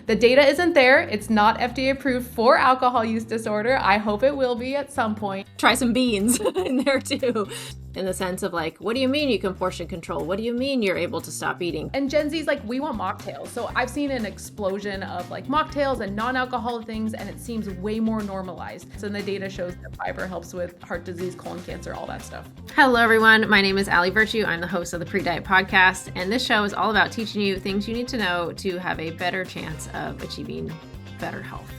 The data isn't there. It's not FDA approved for alcohol use disorder. I hope it will be at some point. Try some beans in there too. In the sense of like, what do you mean you can portion control? What do you mean you're able to stop eating? And Gen Z's like, we want mocktails. So I've seen an explosion of like mocktails and non-alcoholic things, and it seems way more normalized. So the data shows that fiber helps with heart disease, colon cancer, all that stuff. Hello, everyone. My name is Allie Virtue. I'm the host of the Pre-Diet Podcast, and this show is all about teaching you things you need to know to have a better chance of achieving better health.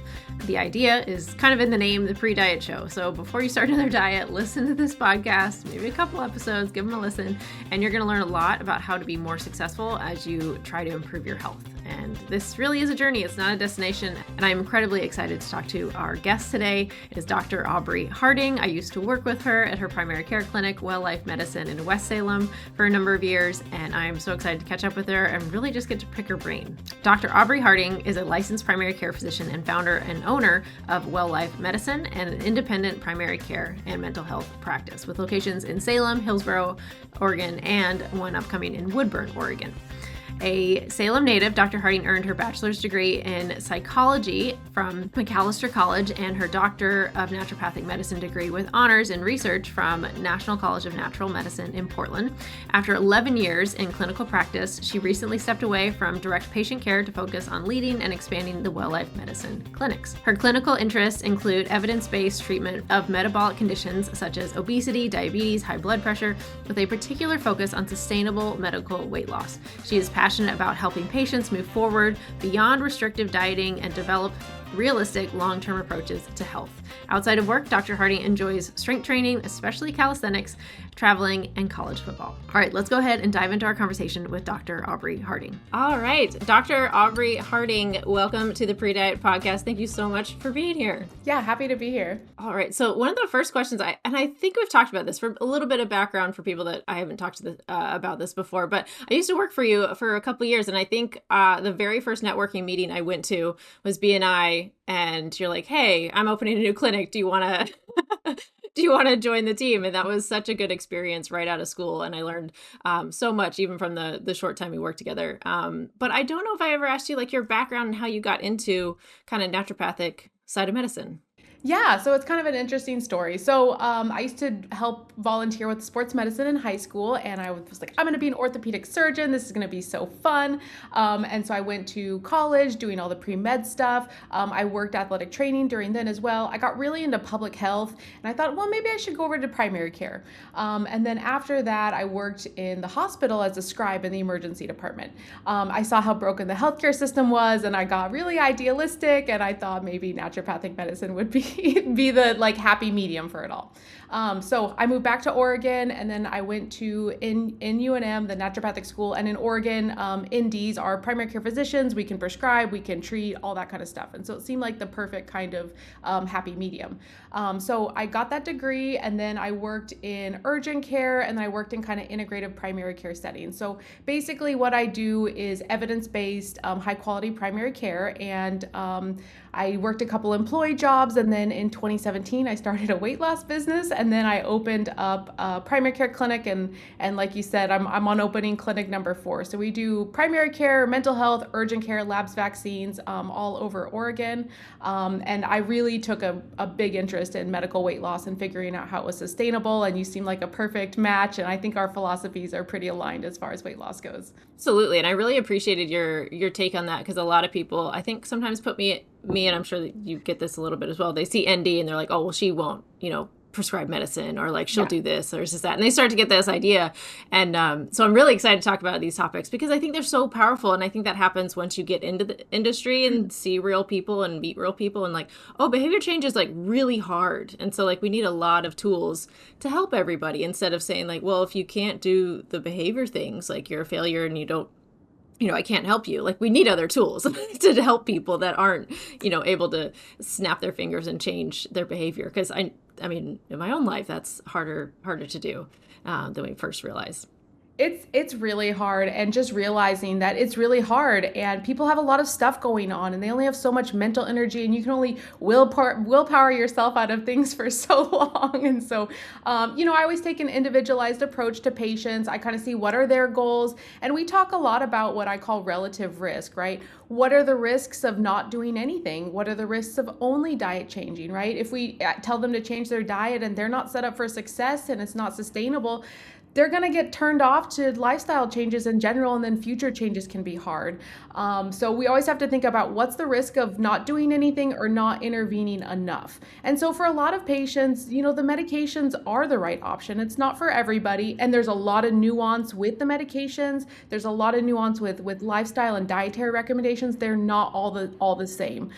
The idea is kind of in the name, the Pre-Diet Show. So before you start another diet, listen to this podcast, maybe a couple episodes, give them a listen, and you're going to learn a lot about how to be more successful as you try to improve your health. And this really is a journey. It's not a destination. And I'm incredibly excited to talk to our guest today. It is Dr. Aubrey Harding. I used to work with her at her primary care clinic, Well Life Medicine in West Salem, for a number of years. And I'm so excited to catch up with her and really just get to pick her brain. Dr. Aubrey Harding is a licensed primary care physician and founder and owner of Well Life Medicine and an independent primary care and mental health practice with locations in Salem, Hillsborough, Oregon, and one upcoming in Woodburn, Oregon. A Salem native, Dr. Harding earned her bachelor's degree in psychology from Macalester College and her doctor of naturopathic medicine degree with honors in research from National College of Natural Medicine in Portland. After 11 years in clinical practice, she recently stepped away from direct patient care to focus on leading and expanding the Well Life Medicine clinics. Her clinical interests include evidence-based treatment of metabolic conditions such as obesity, diabetes, high blood pressure, with a particular focus on sustainable medical weight loss. She is passionate about helping patients move forward beyond restrictive dieting and develop realistic long-term approaches to health. Outside of work, Dr. Harding enjoys strength training, especially calisthenics, traveling, and college football. All right, let's go ahead and dive into our conversation with Dr. Aubrey Harding. All right, Dr. Aubrey Harding, welcome to the Pre-Diet Podcast. Thank you so much for being here. Yeah, happy to be here. All right, so one of the first questions I think we've talked about this for a little bit of background for people that I haven't talked to about this before, but I used to work for you for a couple of years, and I think the very first networking meeting I went to was BNI. And you're like, hey, I'm opening a new clinic. Do you want to join the team? And that was such a good experience right out of school. And I learned so much, even from the short time we worked together. But I don't know if I ever asked you like your background and how you got into kind of naturopathic side of medicine. Yeah, so it's kind of an interesting story. So I used to help volunteer with sports medicine in high school, and I was like, I'm going to be an orthopedic surgeon. This is going to be so fun. And so I went to college doing all the pre-med stuff. I worked athletic training during then as well. I got really into public health, and I thought, well, maybe I should go over to primary care. And then after that, I worked in the hospital as a scribe in the emergency department. I saw how broken the healthcare system was, and I got really idealistic, and I thought maybe naturopathic medicine would be the like happy medium for it all. So I moved back to Oregon, and then I went to in UNM, the naturopathic school, and in Oregon, NDs are primary care physicians. We can prescribe, we can treat, all that kind of stuff. And so it seemed like the perfect kind of happy medium. So I got that degree, and then I worked in urgent care, and then I worked in kind of integrative primary care settings. So basically what I do is evidence-based, high quality primary care, and I worked a couple employee jobs, and then in 2017, I started a weight loss business, and then I opened up a primary care clinic, and like you said, I'm on opening clinic number 4. So we do primary care, mental health, urgent care, labs, vaccines, all over Oregon, and I really took a big interest in medical weight loss and figuring out how it was sustainable, and you seem like a perfect match, and I think our philosophies are pretty aligned as far as weight loss goes. Absolutely, and I really appreciated your take on that, because a lot of people, I think, sometimes put me, and I'm sure that you get this a little bit as well, they see ND and they're like, oh, well, she won't, prescribe medicine, or like she'll do this or just that. And they start to get this idea. And so I'm really excited to talk about these topics because I think they're so powerful. And I think that happens once you get into the industry and see real people and meet real people and like, oh, behavior change is like really hard. And so like we need a lot of tools to help everybody instead of saying like, well, if you can't do the behavior things, like you're a failure and you don't, I can't help you. Like we need other tools to help people that aren't, able to snap their fingers and change their behavior. Because I mean, in my own life, that's harder to do than we first realized. It's really hard, and just realizing that it's really hard and people have a lot of stuff going on and they only have so much mental energy, and you can only willpower yourself out of things for so long. And so I always take an individualized approach to patients. I kind of see what are their goals, and we talk a lot about what I call relative risk, right? What are the risks of not doing anything? What are the risks of only diet changing, right? If we tell them to change their diet and they're not set up for success and it's not sustainable, they're going to get turned off to lifestyle changes in general, and then future changes can be hard. So we always have to think about what's the risk of not doing anything or not intervening enough. And so for a lot of patients, the medications are the right option. It's not for everybody, and there's a lot of nuance with the medications. There's a lot of nuance with lifestyle and dietary recommendations. They're not all the same.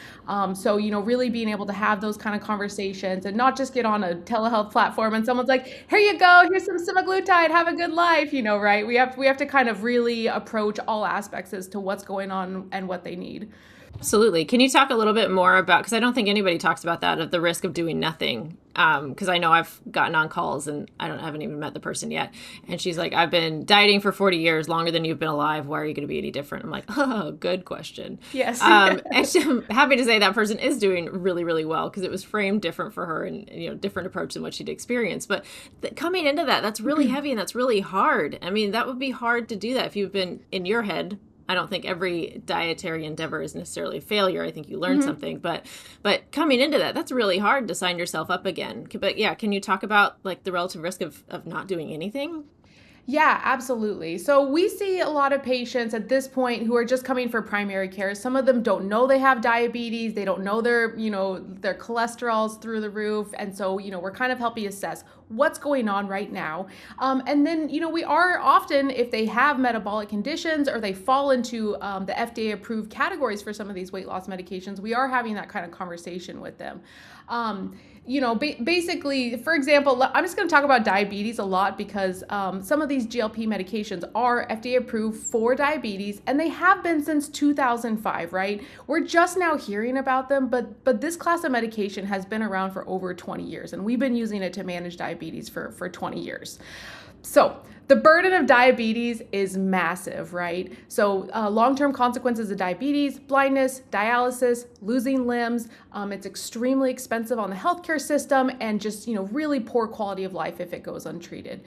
So really being able to have those kind of conversations and not just get on a telehealth platform and someone's like, here you go, here's some semaglutide, have a good life, right? We have to kind of really approach all aspects as to what's going on and what they need. Absolutely. Can you talk a little bit more about, because I don't think anybody talks about that, of the risk of doing nothing. Because I know I've gotten on calls and haven't even met the person yet. And she's like, I've been dieting for 40 years, longer than you've been alive. Why are you going to be any different? I'm like, oh, good question. Yes. And I'm happy to say that person is doing really, really well, because it was framed different for her and, different approach than what she'd experienced. But coming into that, that's really heavy and that's really hard. I mean, that would be hard to do that if you've been in your head. I don't think every dietary endeavor is necessarily a failure. I think you learn something, but coming into that's really hard to sign yourself up again. But yeah, can you talk about like the relative risk of not doing anything? Yeah, absolutely. So we see a lot of patients at this point who are just coming for primary care. Some of them don't know they have diabetes. They don't know their cholesterol's through the roof. And so, we're kind of helping assess what's going on right now. And then, we are often, if they have metabolic conditions or they fall into the FDA approved categories for some of these weight loss medications, we are having that kind of conversation with them. Basically, for example, I'm just going to talk about diabetes a lot because some of these GLP medications are FDA approved for diabetes, and they have been since 2005, right? We're just now hearing about them, but this class of medication has been around for over 20 years, and we've been using it to manage diabetes for 20 years. So the burden of diabetes is massive, right? So long-term consequences of diabetes, blindness, dialysis, losing limbs. It's extremely expensive on the healthcare system, and just, really poor quality of life if it goes untreated.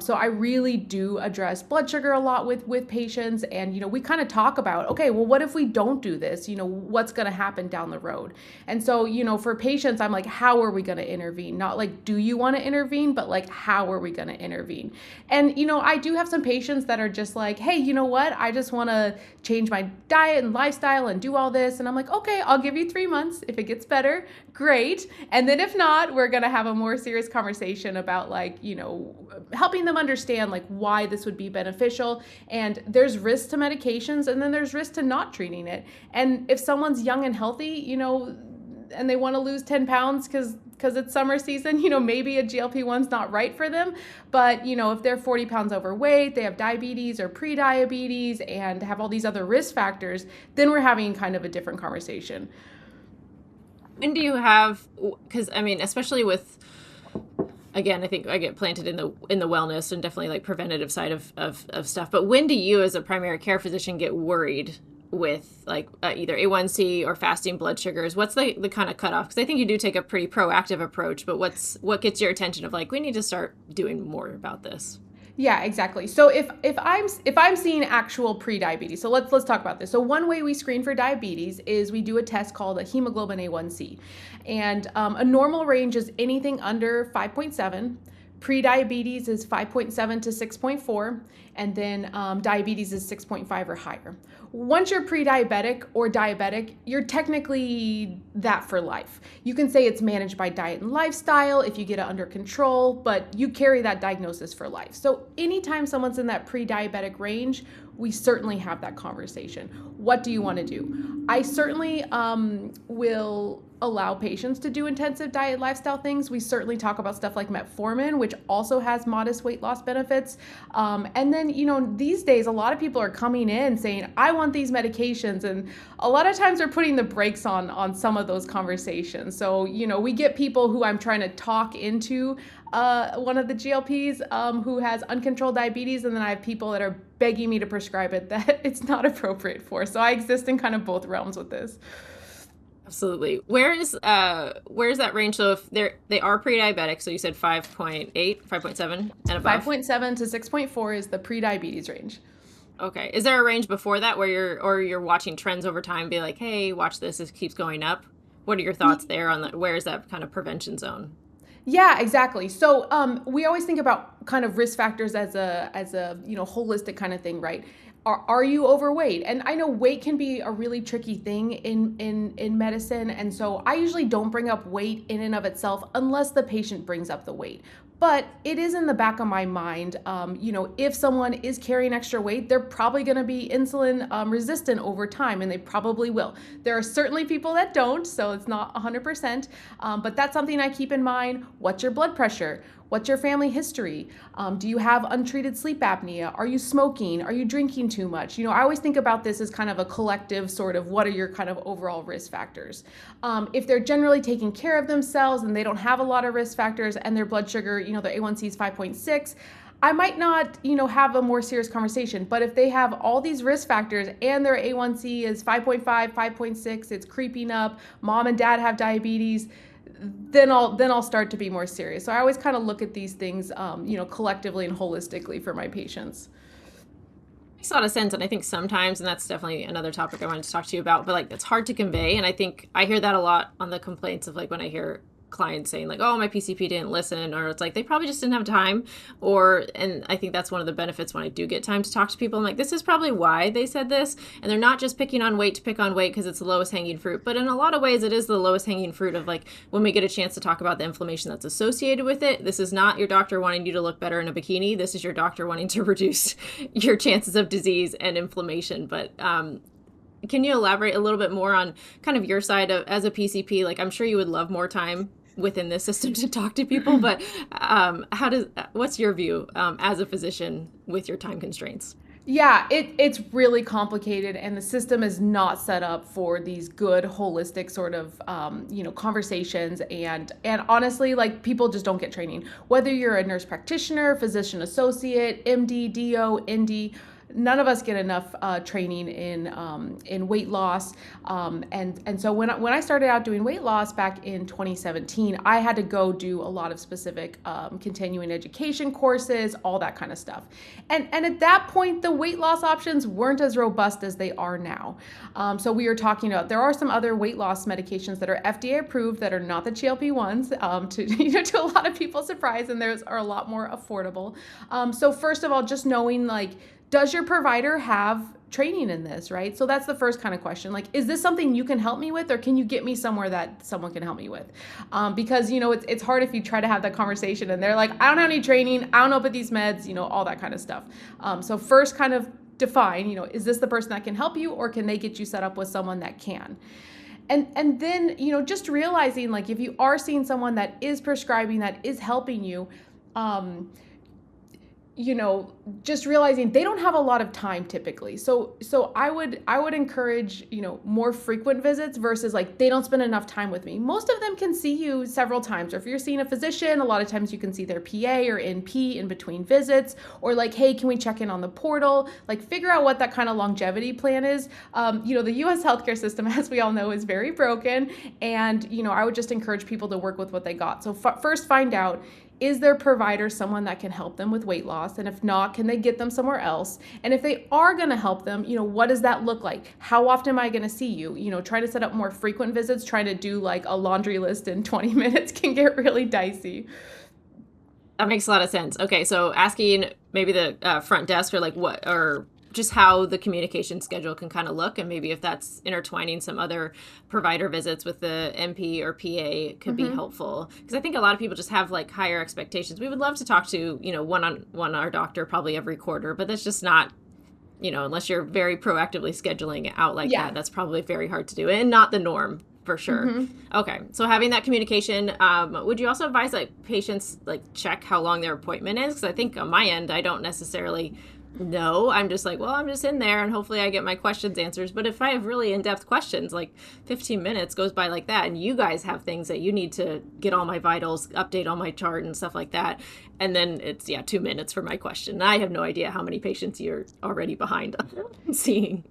So I really do address blood sugar a lot with patients, and, we kind of talk about, okay, well, what if we don't do this? What's going to happen down the road? And so, for patients, I'm like, how are we going to intervene? Not like, do you want to intervene, but like, how are we going to intervene? And, I do have some patients that are just like, hey, you know what? I just want to change my diet and lifestyle and do all this. And I'm like, okay, I'll give you 3 months. If it gets better, great. And then if not, we're going to have a more serious conversation about like, helping them understand like why this would be beneficial. And there's risk to medications, and then there's risk to not treating it. And if someone's young and healthy, and they want to lose 10 pounds because it's summer season, maybe a GLP-1's not right for them. But, if they're 40 pounds overweight, they have diabetes or pre-diabetes and have all these other risk factors, then we're having kind of a different conversation. When do you have, because I mean, especially with, again, I think I get planted in the wellness and definitely like preventative side of stuff. But when do you as a primary care physician get worried with like either A1C or fasting blood sugars? What's the kind of cutoff? Because I think you do take a pretty proactive approach, but what gets your attention of like, we need to start doing more about this? Yeah, exactly. So if I'm seeing actual pre-diabetes, so let's talk about this. So one way we screen for diabetes is we do a test called a hemoglobin A1C, and a normal range is anything under 5.7. Pre-diabetes is 5.7 to 6.4, and then diabetes is 6.5 or higher. Once you're pre-diabetic or diabetic, you're technically that for life. You can say it's managed by diet and lifestyle if you get it under control, but you carry that diagnosis for life. So anytime someone's in that pre-diabetic range, we certainly have that conversation. what do you want to do? I certainly will allow patients to do intensive diet lifestyle things. We certainly talk about stuff like metformin, which also has modest weight loss benefits. And then, these days, a lot of people are coming in saying, I want these medications. And a lot of times they're putting the brakes on some of those conversations. So, we get people who I'm trying to talk into one of the GLPs who has uncontrolled diabetes. And then I have people that are begging me to prescribe it that it's not appropriate for. So I exist in kind of both realms with this. Absolutely. Where's that range? So if they are pre-diabetic, so you said 5.8, 5.7 and above? 5.7 to 6.4 is the pre-diabetes range. Okay. Is there a range before that where you're watching trends over time, be like, hey, watch this, it keeps going up? What are your thoughts there on where is that kind of prevention zone? Yeah, exactly. So we always think about kind of risk factors as a holistic kind of thing, right? Are you overweight? And I know weight can be a really tricky thing in medicine. And so I usually don't bring up weight in and of itself unless the patient brings up the weight. But it is in the back of my mind, if someone is carrying extra weight, they're probably going to be insulin resistant over time, and they probably will. There are certainly people that don't, so it's not 100%, but that's something I keep in mind. What's your blood pressure? What's your family history? Do you have untreated sleep apnea? Are you smoking? Are you drinking too much? I always think about this as kind of a collective sort of what are your kind of overall risk factors. If they're generally taking care of themselves and they don't have a lot of risk factors and their blood sugar, their A1C is 5.6, I might not, have a more serious conversation. But if they have all these risk factors and their A1C is 5.5, 5.6, it's creeping up, mom and dad have diabetes, then I'll start to be more serious. So I always kind of look at these things, collectively and holistically for my patients. Makes a lot of sense. And I think sometimes, and that's definitely another topic I wanted to talk to you about, but like, it's hard to convey. And I think I hear that a lot on the complaints of like, when I hear clients saying like, oh, my PCP didn't listen, or it's like, they probably just didn't have time. And I think that's one of the benefits when I do get time to talk to people. I'm like, this is probably why they said this. And they're not just picking on weight to pick on weight because it's the lowest hanging fruit, but in a lot of ways it is the lowest hanging fruit of like, when we get a chance to talk about the inflammation that's associated with it. This is not your doctor wanting you to look better in a bikini. This is your doctor wanting to reduce your chances of disease and inflammation. But, can you elaborate a little bit more on kind of your side of as a PCP? Like, I'm sure you would love more time within this system to talk to people, but what's your view as a physician with your time constraints? Yeah, it's really complicated, and the system is not set up for these good holistic sort of conversations, and honestly, like, people just don't get training. Whether you're a nurse practitioner, physician associate, MD, DO, ND, none of us get enough training in weight loss, and so when I started out doing weight loss back in 2017, I had to go do a lot of specific continuing education courses, all that kind of stuff, and at that point the weight loss options weren't as robust as they are now. So we were talking about there are some other weight loss medications that are FDA approved that are not the GLP-1s, to a lot of people's surprise, and those are a lot more affordable. So first of all, just knowing, like, does your provider have training in this, right? So that's the first kind of question. Like, is this something you can help me with, or can you get me somewhere that someone can help me with? Because, it's hard if you try to have that conversation and they're like, I don't have any training, I don't know about these meds, all that kind of stuff. So first kind of define, is this the person that can help you, or can they get you set up with someone that can? And then, just realizing, like, if you are seeing someone that is prescribing, that is helping you, just realizing they don't have a lot of time typically. So I would encourage, more frequent visits versus like, they don't spend enough time with me. Most of them can see you several times, or if you're seeing a physician, a lot of times you can see their PA or NP in between visits, or like, hey, can we check in on the portal? Like, figure out what that kind of longevity plan is. The US healthcare system, as we all know, is very broken. And, I would just encourage people to work with what they got. So first find out, is their provider someone that can help them with weight loss? And if not, can they get them somewhere else? And if they are going to help them, what does that look like? How often am I going to see you? Try to set up more frequent visits. Trying to do like a laundry list in 20 minutes can get really dicey. That makes a lot of sense. Okay, so asking maybe the front desk or like what, or just how the communication schedule can kind of look, and maybe if that's intertwining some other provider visits with the MP or PA could be helpful. Because I think a lot of people just have like higher expectations. We would love to talk to, one-on-one our doctor probably every quarter, but that's just not unless you're very proactively scheduling it out like Yeah. that, that's probably very hard to do and not the norm for sure. Okay. So having that communication, would you also advise like patients like check how long their appointment is? Because I think on my end, I don't necessarily know. I'm just like, well, I'm just in there and hopefully I get my questions answers. But if I have really in-depth questions, like 15 minutes goes by like that, and you guys have things that you need to get all my vitals, update all my chart and stuff like that. And then it's 2 minutes for my question. I have no idea how many patients you're already behind on seeing.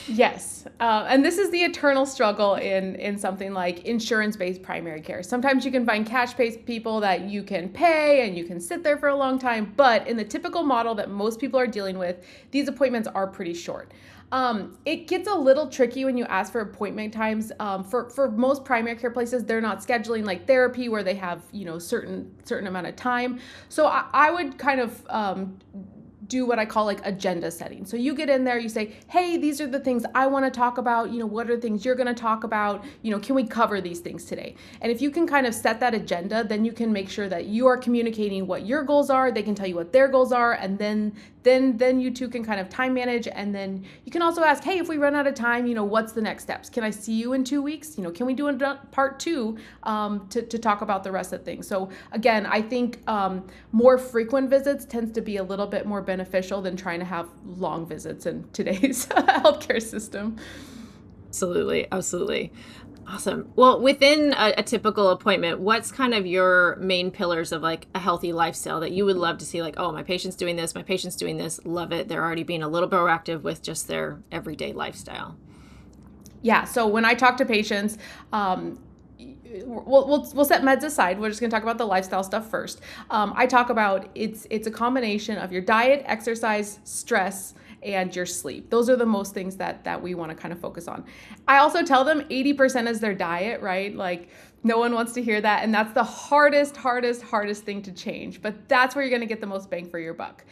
Yes. And this is the eternal struggle in something like insurance-based primary care. Sometimes you can find cash-based people that you can pay and you can sit there for a long time. But in the typical model that most people are dealing with, these appointments are pretty short. It gets a little tricky when you ask for appointment times. For most primary care places, they're not scheduling like therapy where they have, certain amount of time. So I would kind of do what I call like agenda setting. So you get in there, you say, hey, these are the things I want to talk about. What are the things you're going to talk about? Can we cover these things today? And if you can kind of set that agenda, then you can make sure that you are communicating what your goals are. They can tell you what their goals are. And then you two can kind of time manage. And then you can also ask, hey, if we run out of time, what's the next steps? Can I see you in 2 weeks? Can we do a part two to talk about the rest of things? So again, I think more frequent visits tends to be a little bit more beneficial than trying to have long visits in today's healthcare system. Absolutely. Awesome. Well, within a typical appointment, what's kind of your main pillars of like a healthy lifestyle that you would love to see? Like, oh, my patient's doing this, love it. They're already being a little proactive with just their everyday lifestyle. Yeah. So when I talk to patients, we'll set meds aside. We're just going to talk about the lifestyle stuff first. I talk about it's a combination of your diet, exercise, stress, and your sleep. Those are the most things that we want to kind of focus on. I also tell them 80% is their diet, right? Like no one wants to hear that. And that's the hardest thing to change. But that's where you're going to get the most bang for your buck.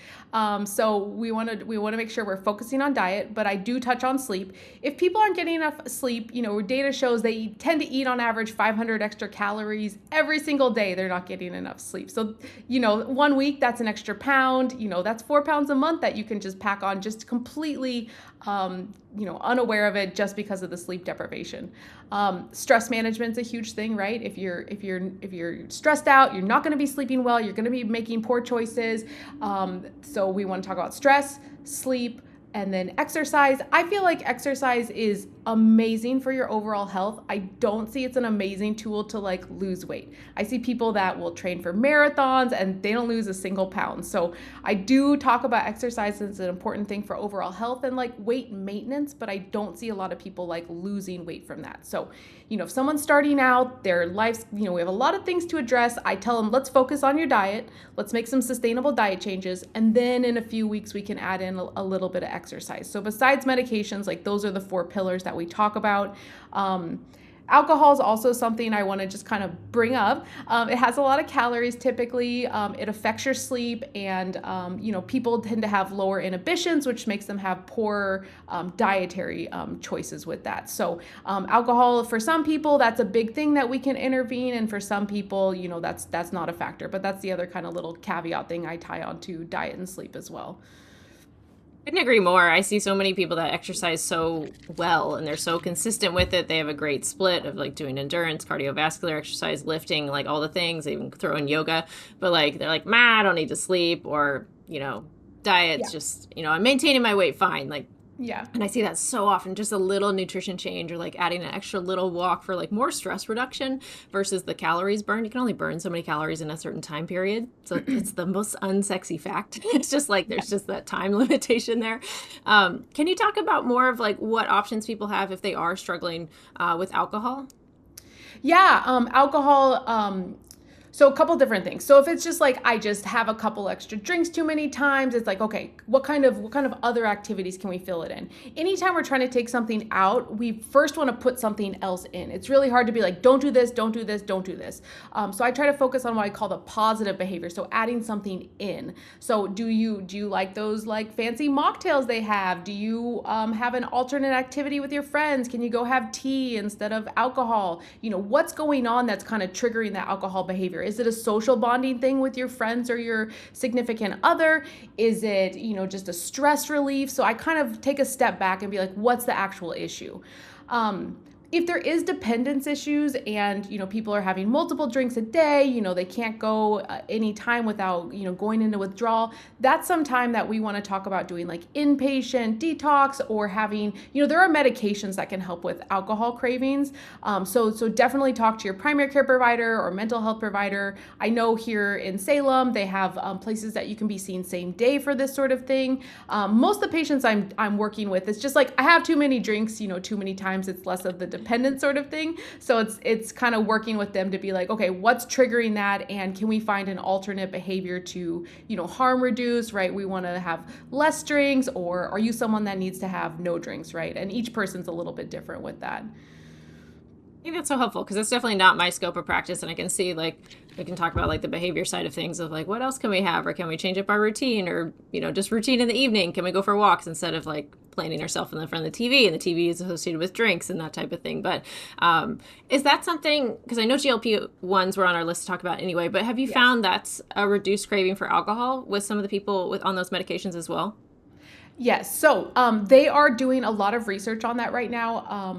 So we want to make sure we're focusing on diet, but I do touch on sleep. If people aren't getting enough sleep, data shows they tend to eat on average 500 extra calories every single day. They're not getting enough sleep. So, 1 week, that's an extra pound, that's 4 pounds a month that you can just pack on just completely, unaware of it just because of the sleep deprivation. Stress management's a huge thing, right? If you're stressed out, you're not going to be sleeping well, you're going to be making poor choices. So we want to talk about stress, sleep, and then exercise. I feel like exercise is amazing for your overall health. I don't see it's an amazing tool to like lose weight. I see people that will train for marathons and they don't lose a single pound. So I do talk about exercise as an important thing for overall health and like weight maintenance, but I don't see a lot of people like losing weight from that. So, if someone's starting out, their life's, we have a lot of things to address. I tell them, let's focus on your diet. Let's make some sustainable diet changes. And then in a few weeks, we can add in a little bit of exercise. So besides medications, like those are the 4 pillars that we talk about. Alcohol is also something I want to just kind of bring up. It has a lot of calories typically. It affects your sleep, and people tend to have lower inhibitions, which makes them have poor dietary choices with that. So alcohol, for some people, that's a big thing that we can intervene, and for some people, that's not a factor. But that's the other kind of little caveat thing I tie onto diet and sleep as well. Couldn't agree more. I see so many people that exercise so well and they're so consistent with it. They have a great split of like doing endurance, cardiovascular exercise, lifting, like all the things. They even throw in yoga, but like they're like, I don't need to sleep, or diet's just, I'm maintaining my weight fine. Like, yeah. And I see that so often, just a little nutrition change or like adding an extra little walk for like more stress reduction versus the calories burned. You can only burn so many calories in a certain time period. So it's the most unsexy fact. It's just like there's just that time limitation there. Can you talk about more of like what options people have if they are struggling with alcohol? Yeah, alcohol. So a couple different things. So if it's just like I just have a couple extra drinks too many times, it's like, okay, what kind of other activities can we fill it in? Anytime we're trying to take something out, we first want to put something else in. It's really hard to be like, don't do this, don't do this, don't do this. So I try to focus on what I call the positive behavior. So adding something in. So do you like those like fancy mocktails they have? Do you have an alternate activity with your friends? Can you go have tea instead of alcohol? What's going on that's kind of triggering that alcohol behavior? Is it a social bonding thing with your friends or your significant other? Is it, just a stress relief? So I kind of take a step back and be like, what's the actual issue? If there is dependence issues and, people are having multiple drinks a day, they can't go any time without, going into withdrawal, that's some time that we want to talk about doing like inpatient detox or having, there are medications that can help with alcohol cravings. So definitely talk to your primary care provider or mental health provider. I know here in Salem, they have places that you can be seen same day for this sort of thing. Most of the patients I'm working with, it's just like, I have too many drinks, too many times. It's less of the dependent sort of thing. So it's kind of working with them to be like, okay, what's triggering that? And can we find an alternate behavior to, harm reduce, right? We want to have less drinks, or are you someone that needs to have no drinks, right? And each person's a little bit different with that. I think that's so helpful because it's definitely not my scope of practice. And I can see like, we can talk about like the behavior side of things of like, what else can we have? Or can we change up our routine or, just routine in the evening? Can we go for walks instead of like planning ourselves in the front of the TV, and the TV is associated with drinks and that type of thing. But is that something, because I know GLP-1s were on our list to talk about anyway, but have you found that's a reduced craving for alcohol with some of the people on those medications as well? Yes. So they are doing a lot of research on that right now.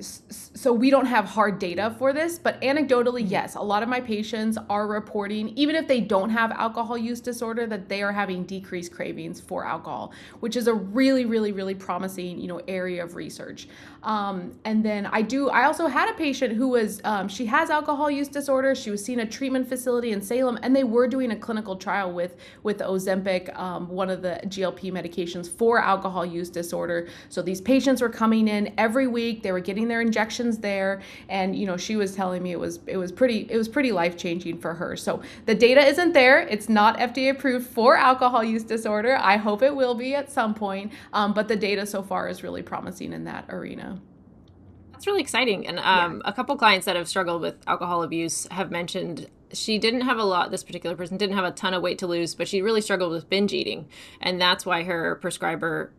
So we don't have hard data for this, but anecdotally, yes, a lot of my patients are reporting, even if they don't have alcohol use disorder, that they are having decreased cravings for alcohol, which is a really, really, really promising, area of research. And then I also had a patient who was, she has alcohol use disorder. She was seen at a treatment facility in Salem, and they were doing a clinical trial with Ozempic, one of the GLP medications for alcohol use disorder. So these patients were coming in every week. They were getting their injections there, and she was telling me it was pretty life-changing for her. So the data isn't there. It's not FDA approved for alcohol use disorder. I hope it will be at some point, but the data so far is really promising in that arena. That's really exciting. And a couple clients that have struggled with alcohol abuse have mentioned this particular person didn't have a ton of weight to lose, but she really struggled with binge eating. And that's why her prescriber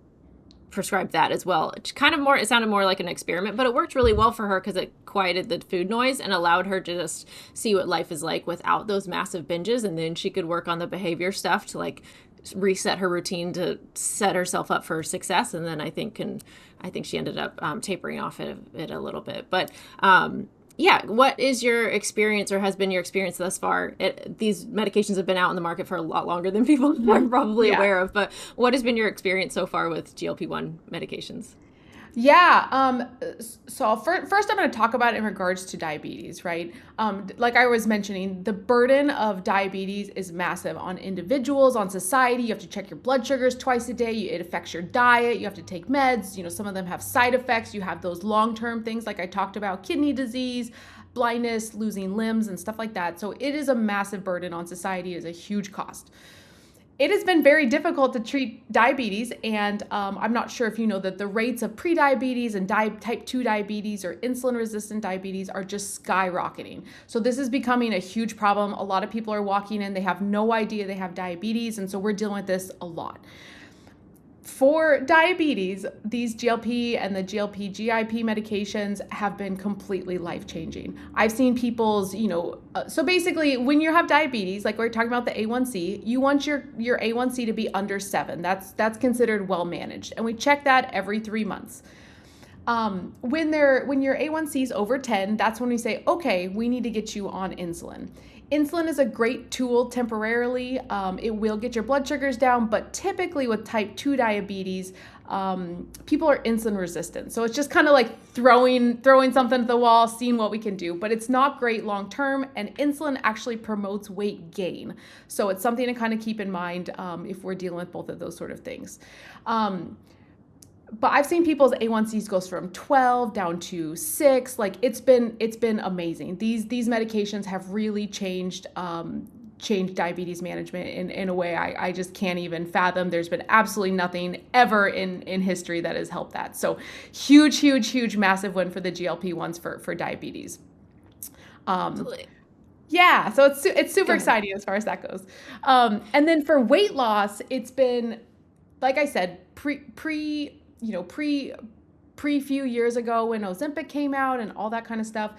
prescribed that as well. It sounded more like an experiment, but it worked really well for her because it quieted the food noise and allowed her to just see what life is like without those massive binges. And then she could work on the behavior stuff to like reset her routine to set herself up for success. And then I think she ended up tapering off it a little bit. But what is your experience or has been your experience thus far? These medications have been out in the market for a lot longer than people are probably aware of, but what has been your experience so far with GLP-1 medications? Yeah. So first I'm going to talk about it in regards to diabetes, right? Like I was mentioning, the burden of diabetes is massive on individuals, on society. You have to check your blood sugars twice a day. It affects your diet. You have to take meds. Some of them have side effects. You have those long-term things like I talked about, kidney disease, blindness, losing limbs, and stuff like that. So it is a massive burden on society. It is a huge cost. It has been very difficult to treat diabetes, and I'm not sure if you know that the rates of prediabetes and type 2 diabetes or insulin-resistant diabetes are just skyrocketing. So this is becoming a huge problem. A lot of people are walking in, they have no idea they have diabetes, and so we're dealing with this a lot. For diabetes, these GLP and the GLP-GIP medications have been completely life-changing. I've seen people's, so basically when you have diabetes, like we're talking about the A1C, you want your A1C to be under 7. That's considered well managed. And we check that every 3 months. When your A1C is over 10, that's when we say, okay, we need to get you on insulin. Insulin is a great tool temporarily. It will get your blood sugars down, but typically with type 2 diabetes, people are insulin resistant. So it's just kind of like throwing something at the wall, seeing what we can do, but it's not great long term, and insulin actually promotes weight gain. So it's something to kind of keep in mind if we're dealing with both of those sort of things. But I've seen people's A1Cs goes from 12 down to 6. Like it's been amazing. These medications have really changed diabetes management in a way I just can't even fathom. There's been absolutely nothing ever in history that has helped that. So huge, massive win for the GLP-1s for diabetes. Absolutely. Yeah, so it's super exciting as far as that goes. And then for weight loss, it's been, like I said, pre few years ago when Ozempic came out and all that kind of stuff,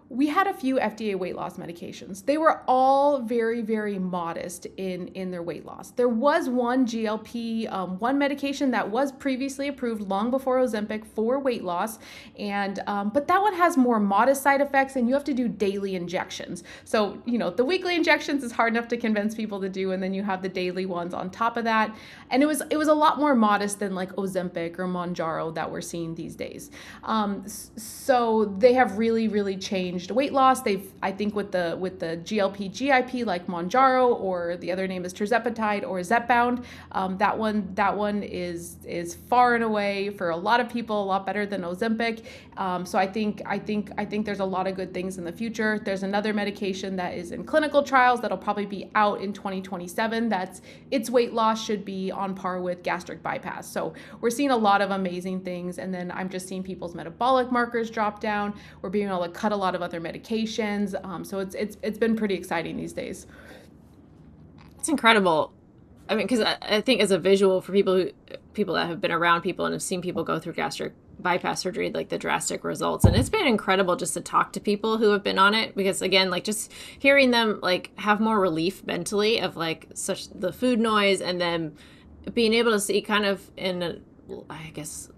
We had a few FDA weight loss medications. They were all very, very modest in their weight loss. There was one GLP, one medication that was previously approved long before Ozempic for weight loss, and but that one has more modest side effects, and you have to do daily injections. So the weekly injections is hard enough to convince people to do, and then you have the daily ones on top of that. And it was a lot more modest than like Ozempic or Mounjaro that we're seeing these days. So they have really, really changed weight loss. I think with the GLP GIP like Mounjaro, or the other name is tirzepatide or Zepbound, that one is far and away for a lot of people a lot better than Ozempic. So I think there's a lot of good things in the future. There's another medication that is in clinical trials that'll probably be out in 2027. Its weight loss should be on par with gastric bypass. So we're seeing a lot of amazing things, and then I'm just seeing people's metabolic markers drop down. We're being able to cut a lot of other medications. So it's been pretty exciting these days. It's incredible. I mean, because I think as a visual for people that have been around people and have seen people go through gastric bypass surgery, like the drastic results, and it's been incredible just to talk to people who have been on it, because again, like just hearing them like have more relief mentally of like such the food noise, and then being able to see kind of I guess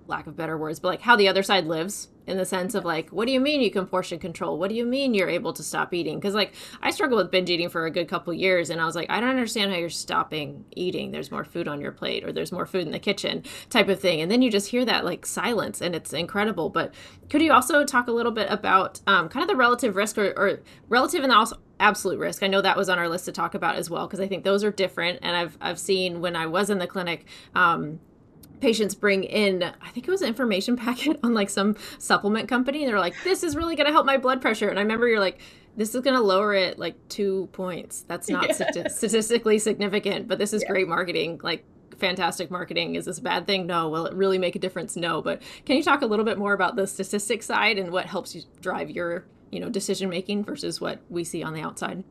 lack of better words, but like how the other side lives, in the sense of like, what do you mean you can portion control? What do you mean you're able to stop eating? Because like I struggled with binge eating for a good couple years, and I was like, I don't understand how you're stopping eating. There's more food on your plate, or there's more food in the kitchen, type of thing. And then you just hear that like silence, and it's incredible. But could you also talk a little bit about kind of the relative risk, or relative and also absolute risk? I know that was on our list to talk about as well, because I think those are different. And I've seen when I was in the clinic, patients bring in, I think it was an information packet on like some supplement company, and they're like, this is really going to help my blood pressure. And I remember you're like, this is going to lower it like 2 points. That's not statistically significant, but this is great marketing, like fantastic marketing. Is this a bad thing? No. Will it really make a difference? No. But can you talk a little bit more about the statistics side and what helps you drive your, decision making versus what we see on the outside?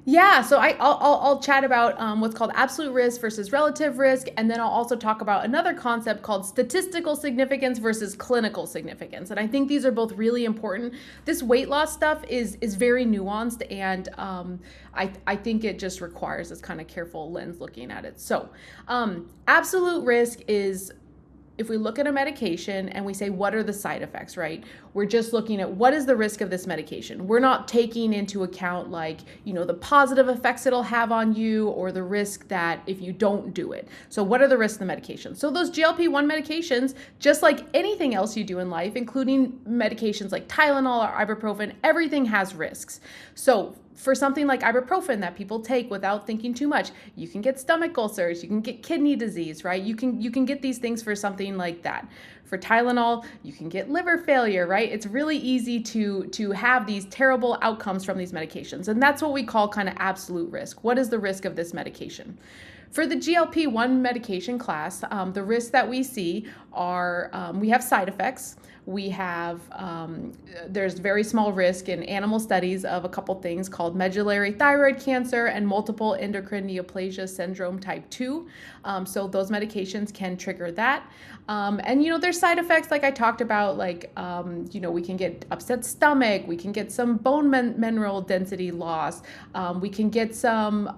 Yeah, so I'll chat about what's called absolute risk versus relative risk, and then I'll also talk about another concept called statistical significance versus clinical significance. And I think these are both really important. This weight loss stuff is very nuanced, and I think it just requires this kind of careful lens looking at it. So absolute risk is, if we look at a medication and we say, what are the side effects, right? We're just looking at what is the risk of this medication. We're not taking into account like, the positive effects it'll have on you, or the risk that if you don't do it. So what are the risks of the medication? So those GLP-1 medications, just like anything else you do in life, including medications like Tylenol or ibuprofen, everything has risks. So for something like ibuprofen that people take without thinking too much, you can get stomach ulcers, you can get kidney disease, right? You can get these things for something like that. For Tylenol, you can get liver failure, right? It's really easy to have these terrible outcomes from these medications. And that's what we call kind of absolute risk. What is the risk of this medication? For the GLP-1 medication class, the risks that we see are, we have side effects. We have, there's very small risk in animal studies of a couple things called medullary thyroid cancer and multiple endocrine neoplasia syndrome type 2. So those medications can trigger that. And, there's side effects like I talked about, like, we can get upset stomach, we can get some bone mineral density loss, we can get some,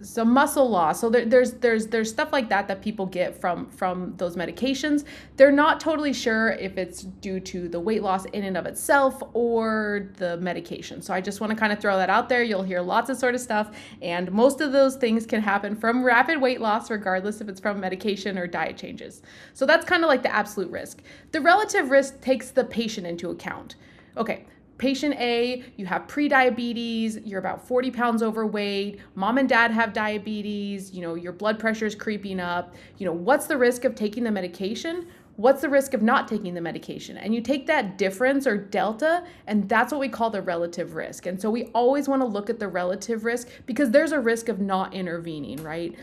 some muscle loss. So there's stuff like that people get from those medications. They're not totally sure if it's due to the weight loss in and of itself or the medication. So I just want to kind of throw that out there. You'll hear lots of sort of stuff, and most of those things can happen from rapid weight loss, regardless if it's from medication or diet changes. So that's kind of like the absolute risk. The relative risk takes the patient into account. Okay. Patient A, you have pre-diabetes, you're about 40 pounds overweight, mom and dad have diabetes, your blood pressure is creeping up. What's the risk of taking the medication? What's the risk of not taking the medication? And you take that difference or delta, and that's what we call the relative risk. And so we always want to look at the relative risk, because there's a risk of not intervening, right?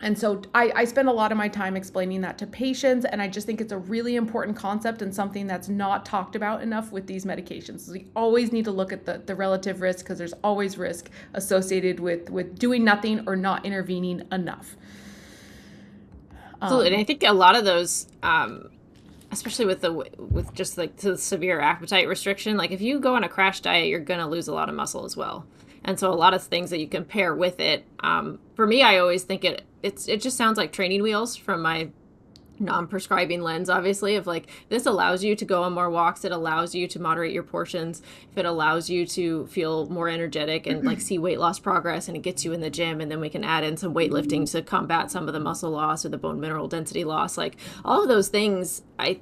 And so I spend a lot of my time explaining that to patients, and I just think it's a really important concept and something that's not talked about enough with these medications. So we always need to look at the relative risk, because there's always risk associated with doing nothing or not intervening enough. Absolutely. And I think a lot of those especially with just like the severe appetite restriction, like if you go on a crash diet, you're going to lose a lot of muscle as well. And so a lot of things that you can pair with it. For me, I always think it just sounds like training wheels from my non-prescribing lens, obviously, of like, this allows you to go on more walks, it allows you to moderate your portions, if it allows you to feel more energetic and like see weight loss progress, and it gets you in the gym, and then we can add in some weightlifting to combat some of the muscle loss or the bone mineral density loss, like all of those things, I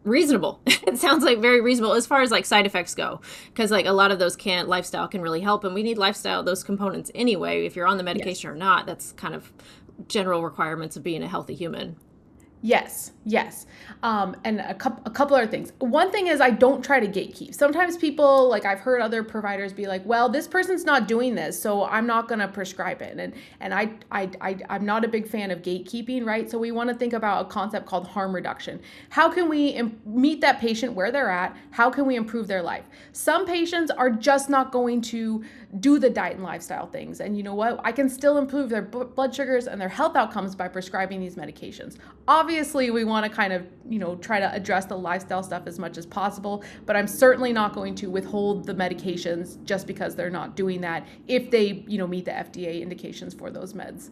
reasonable. It sounds like very reasonable as far as like side effects go, because like a lot of those lifestyle can really help, and we need lifestyle, those components anyway, if you're on the medication Yes. or not. That's kind of general requirements of being a healthy human. Yes, yes. And a couple other things. One thing is I don't try to gatekeep. Sometimes people, like I've heard other providers be like, well, this person's not doing this, so I'm not going to prescribe it. And I'm not a big fan of gatekeeping, right? So we want to think about a concept called harm reduction. How can we meet that patient where they're at? How can we improve their life? Some patients are just not going to do the diet and lifestyle things. And you know what? I can still improve their blood sugars and their health outcomes by prescribing these medications. Obviously, we want to kind of, try to address the lifestyle stuff as much as possible, but I'm certainly not going to withhold the medications just because they're not doing that if they, meet the FDA indications for those meds.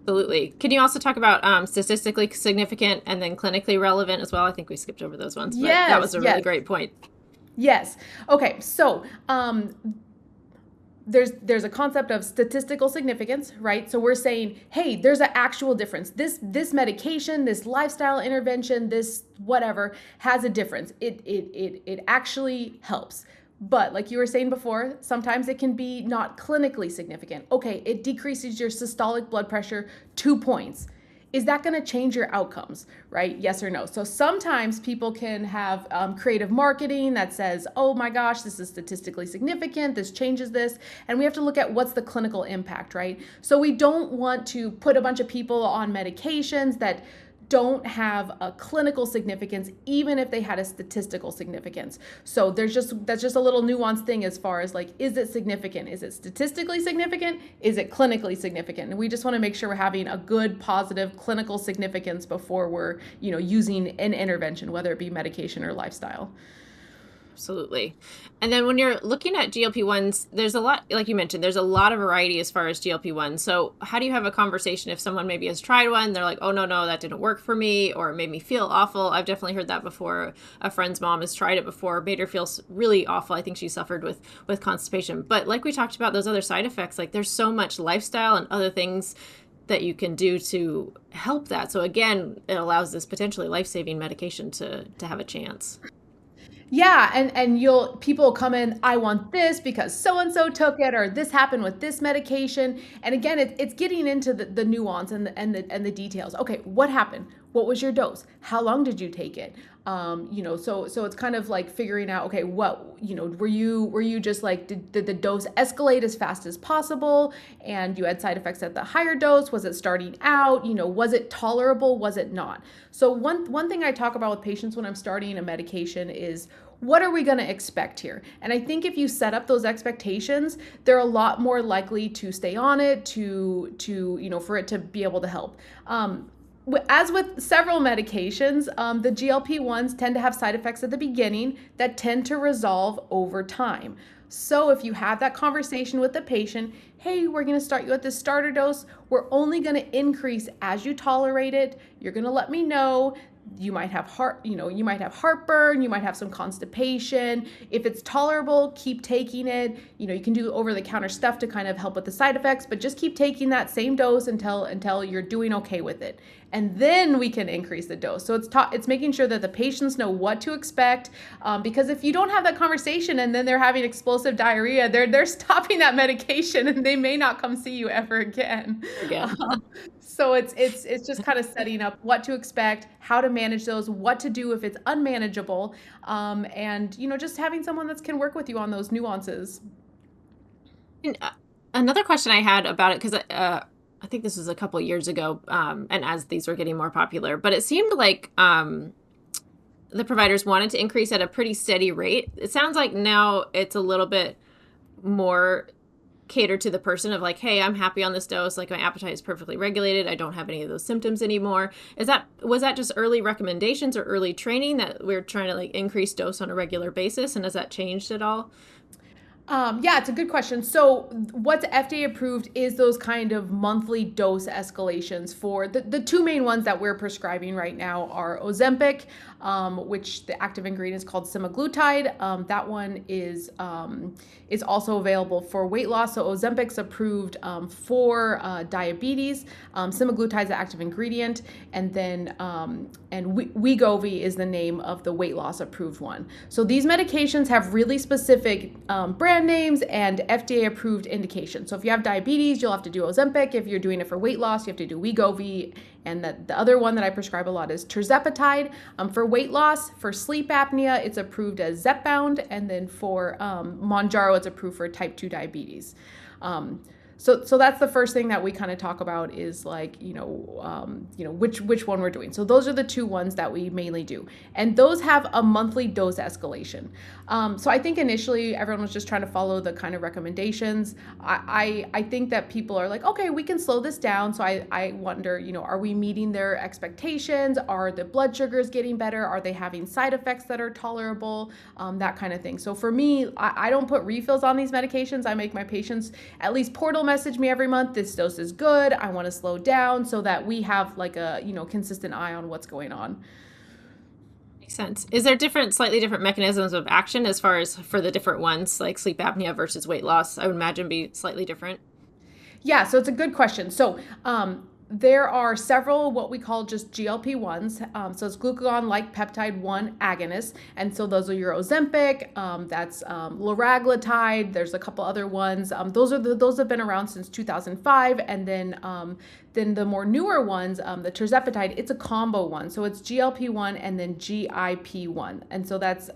Absolutely. Can you also talk about statistically significant and then clinically relevant as well? I think we skipped over those ones, but that was Yes, a really yes. great point. Yes. Okay. So, there's a concept of statistical significance, right? So we're saying, hey, there's an actual difference. This medication, this lifestyle intervention, this whatever has a difference. It actually helps. But like you were saying before, sometimes it can be not clinically significant. Okay, it decreases your systolic blood pressure 2 points. Is that going to change your outcomes, right? Yes or no? So sometimes people can have creative marketing that says, oh my gosh, this is statistically significant, this changes this. And we have to look at what's the clinical impact, right? So we don't want to put a bunch of people on medications that don't have a clinical significance, even if they had a statistical significance. So that's just a little nuanced thing as far as like, is it significant? Is it statistically significant? Is it clinically significant? And we just want to make sure we're having a good, positive clinical significance before we're, using an intervention, whether it be medication or lifestyle. Absolutely. And then when you're looking at GLP-1s, there's a lot, like you mentioned, there's a lot of variety as far as GLP-1s. So how do you have a conversation if someone maybe has tried one, they're like, oh, no, that didn't work for me, or it made me feel awful. I've definitely heard that before. A friend's mom has tried it before, made her feel really awful. I think she suffered with constipation. But like we talked about those other side effects, like there's so much lifestyle and other things that you can do to help that. So again, it allows this potentially life-saving medication to have a chance. Yeah, and people come in, I want this because so and so took it, or this happened with this medication. And again, it's getting into the nuance and the details. Okay, what happened? What was your dose? How long did you take it? So it's kind of like figuring out, okay, what, were you just like, did the dose escalate as fast as possible, and you had side effects at the higher dose? Was it starting out? Was it tolerable? Was it not? So one thing I talk about with patients when I'm starting a medication is, what are we going to expect here? And I think if you set up those expectations, they're a lot more likely to stay on it, for it to be able to help. As with several medications, the GLP-1s tend to have side effects at the beginning that tend to resolve over time. So if you have that conversation with the patient, hey, we're going to start you at this starter dose. We're only going to increase as you tolerate it. You're going to let me know. You might have heartburn, you might have some constipation. If it's tolerable, keep taking it. You can do over-the-counter stuff to kind of help with the side effects, but just keep taking that same dose until you're doing okay with it. And then we can increase the dose. So it's making sure that the patients know what to expect, because if you don't have that conversation and then they're having explosive diarrhea, they're stopping that medication and they may not come see you ever again. Again. So it's just kind of setting up what to expect, how to manage those, what to do if it's unmanageable, and just having someone that can work with you on those nuances. And, another question I had about it, because I think this was a couple years ago, and as these were getting more popular, but it seemed like the providers wanted to increase at a pretty steady rate. It sounds like now it's a little bit more cater to the person of like, hey, I'm happy on this dose. Like my appetite is perfectly regulated. I don't have any of those symptoms anymore. Was that just early recommendations or early training that we're trying to like increase dose on a regular basis? And has that changed at all? Yeah, it's a good question. So, what's FDA approved is those kind of monthly dose escalations for the two main ones that we're prescribing right now are Ozempic, which the active ingredient is called semaglutide. That one is also available for weight loss. So, Ozempic's approved for diabetes. Semaglutide is the active ingredient, and then Wegovy is the name of the weight loss approved one. So, these medications have really specific brand names and FDA approved indications. So if you have diabetes, you'll have to do Ozempic. If you're doing it for weight loss, you have to do Wegovy. And the other one that I prescribe a lot is tirzepatide. For weight loss, for sleep apnea, it's approved as Zepbound. And then for Mounjaro, it's approved for type 2 diabetes. So that's the first thing that we kind of talk about is like, which one we're doing. So those are the two ones that we mainly do. And those have a monthly dose escalation. So I think initially everyone was just trying to follow the kind of recommendations. I think that people are like, okay, we can slow this down. So I wonder, are we meeting their expectations? Are the blood sugars getting better? Are they having side effects that are tolerable? That kind of thing. So for me, I don't put refills on these medications. I make my patients at least portal message me every month. This dose is good. I want to slow down so that we have like a, consistent eye on what's going on. Makes sense. Is there slightly different mechanisms of action as far as for the different ones, like sleep apnea versus weight loss? I would imagine be slightly different. Yeah, so it's a good question. So there are several what we call just GLP-1s. So it's glucagon-like peptide 1 agonists. And so those are your Ozempic, that's liraglutide. There's a couple other ones. Those have been around since 2005. And then the more newer ones, the tirzepatide, it's a combo one. So it's GLP-1 and then GIP-1. And so that's,